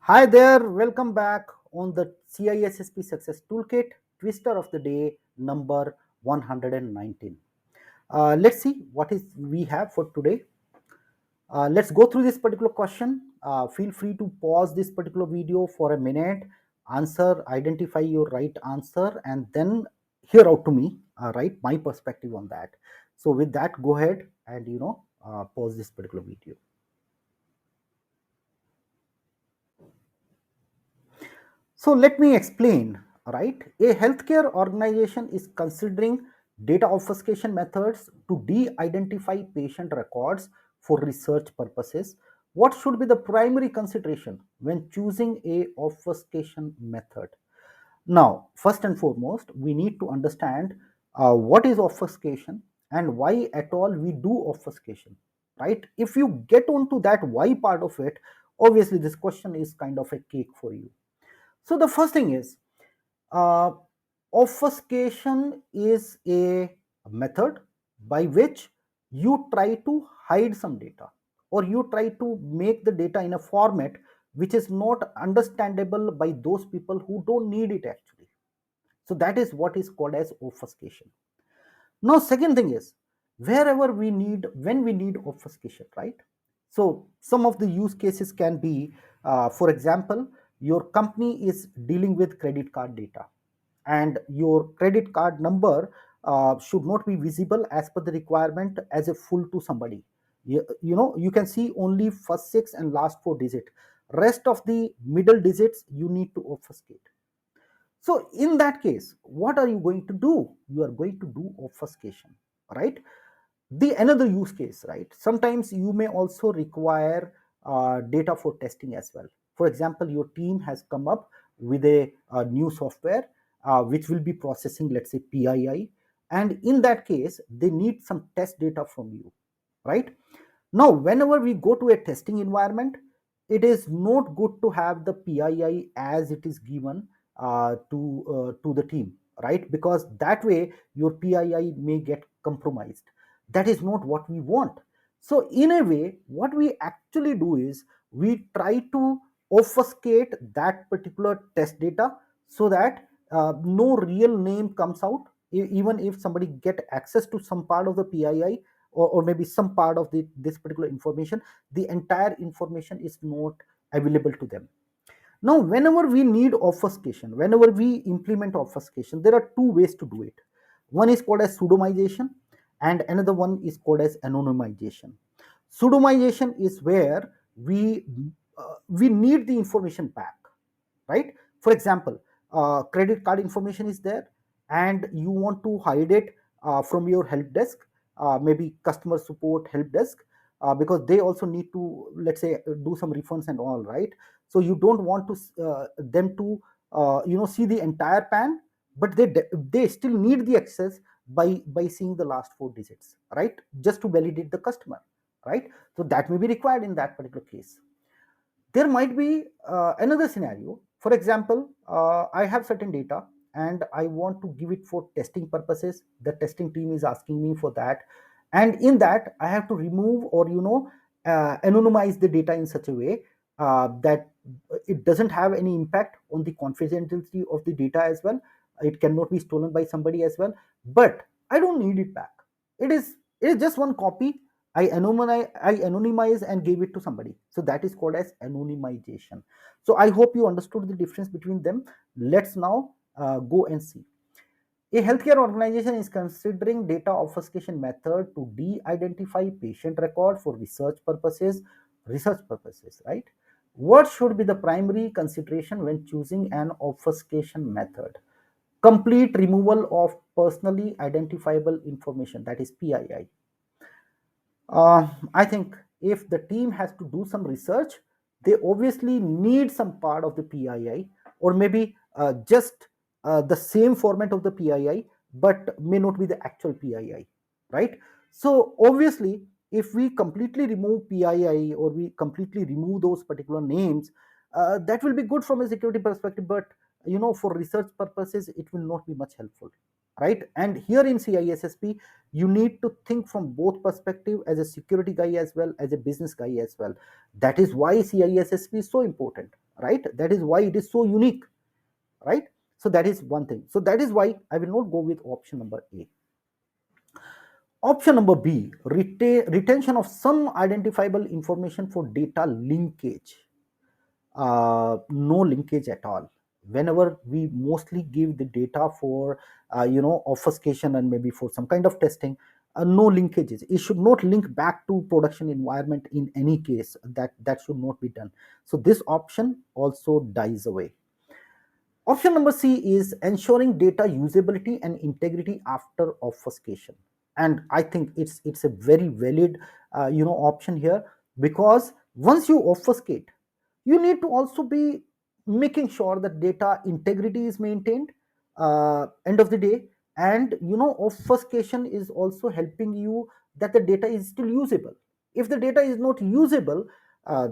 Hi there, welcome back on the CISSP Success Toolkit, Twister of the Day number 119. Let's see what is we have for today. Let's go through this particular question. Feel free to pause this particular video for a minute, identify your right answer, and then hear out to me, right, my perspective on that. So with that, go ahead and pause this particular video. So let me explain, right? A healthcare organization is considering data obfuscation methods to de-identify patient records for research purposes. What should be the primary consideration when choosing a obfuscation method? Now, first and foremost, we need to understand what is obfuscation and why at all we do obfuscation, right? If you get onto that why part of it, obviously this question is kind of a cake for you. So the first thing is, uh, obfuscation is a method by which you try to hide some data, or you try to make the data in a format which is not understandable by those people who don't need it actually. So that is what is called as obfuscation. Now, second thing is, when we need obfuscation, right? So some of the use cases can be, for example, your company is dealing with credit card data, and your credit card number should not be visible as per the requirement as a full to somebody. You can see only first six and last four digit. Rest of the middle digits you need to obfuscate. So in that case, what are you going to do? You are going to do obfuscation, right? The another use case, right? Sometimes you may also require data for testing as well. For example, your team has come up with a new software which will be processing, let's say, PII, and in that case, they need some test data from you, right? Now, whenever we go to a testing environment, it is not good to have the PII as it is given to the team, right? Because that way your PII may get compromised. That is not what we want. So, in a way, what we actually do is we try to obfuscate that particular test data so that no real name comes out. Even if somebody get access to some part of the PII, or maybe some part of this particular information, the entire information is not available to them. Now, whenever we need obfuscation, whenever we implement obfuscation, there are two ways to do it. One is called as pseudonymization, and another one is called as anonymization. Pseudonymization is where we need the information back, right? For example, credit card information is there, and you want to hide it from your help desk, maybe customer support help desk, because they also need to, let's say, do some refunds and all, right? So you don't want to them to see the entire pan, but they still need the access by seeing the last four digits, right? Just to validate the customer, right? So that may be required in that particular case. There might be another scenario. For example, I have certain data and I want to give it for testing purposes. The testing team is asking me for that, and in that I have to remove, or anonymize the data in such a way that it doesn't have any impact on the confidentiality of the data as well. It cannot be stolen by somebody as well, but I don't need it back. It is just one copy. I anonymize and gave it to somebody. So that is called as anonymization. So I hope you understood the difference between them. Let's now go and see. A healthcare organization is considering data obfuscation method to de-identify patient record for research purposes, right? What should be the primary consideration when choosing an obfuscation method? Complete removal of personally identifiable information, that is PII. I think if the team has to do some research, they obviously need some part of the PII, or maybe just the same format of the PII, but may not be the actual PII, right? So obviously, if we completely remove PII, or we completely remove those particular names, that will be good from a security perspective, but for research purposes, it will not be much helpful, right? And here in CISSP, you need to think from both perspective, as a security guy as well as a business guy as well. That is why CISSP is so important. right? That is why it is so unique, right? So that is one thing. So that is why I will not go with option number A. Option number B, retention of some identifiable information for data linkage. No linkage at all. Whenever we mostly give the data for obfuscation and maybe for some kind of testing, no linkages. It should not link back to production environment in any case. That should not be done. So this option also dies away. Option number C is ensuring data usability and integrity after obfuscation, and I think it's a very valid option here, because once you obfuscate, you need to also be making sure that data integrity is maintained, end of the day. And obfuscation is also helping you that the data is still usable. If the data is not usable,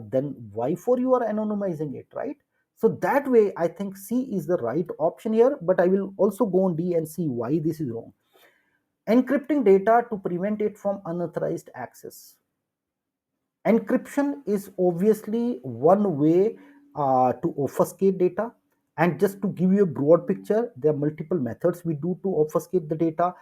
then why for you are anonymizing it, right? So that way I think C is the right option here, but I will also go on D and see why this is wrong. Encrypting data to prevent it from unauthorized access. Encryption is obviously one way to obfuscate data. And just to give you a broad picture, there are multiple methods we do to obfuscate the data.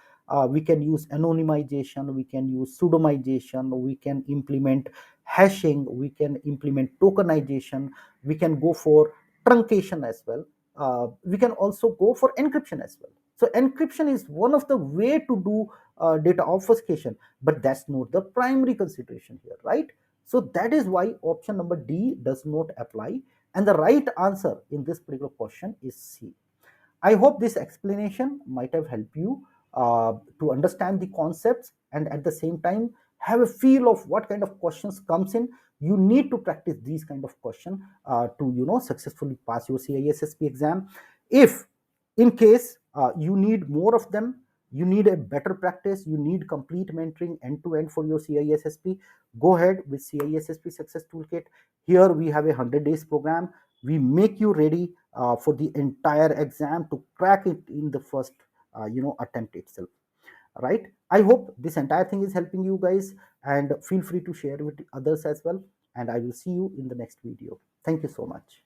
We can use anonymization, we can use pseudonymization, we can implement hashing, we can implement tokenization, we can go for truncation as well. We can also go for encryption as well. So encryption is one of the way to do data obfuscation, but that's not the primary consideration here, right? So that is why option number D does not apply. And the right answer in this particular question is C. I hope this explanation might have helped you to understand the concepts, and at the same time have a feel of what kind of questions comes in. You need to practice these kind of questions to successfully pass your CISSP exam. If in case you need more of them, you need a better practice, you need complete mentoring end to end for your CISSP, go ahead with CISSP Success Toolkit. Here we have a 100 days program. We make you ready for the entire exam to crack it in the first attempt itself, right? I hope this entire thing is helping you guys, and feel free to share with others as well, and I will see you in the next video. Thank you so much.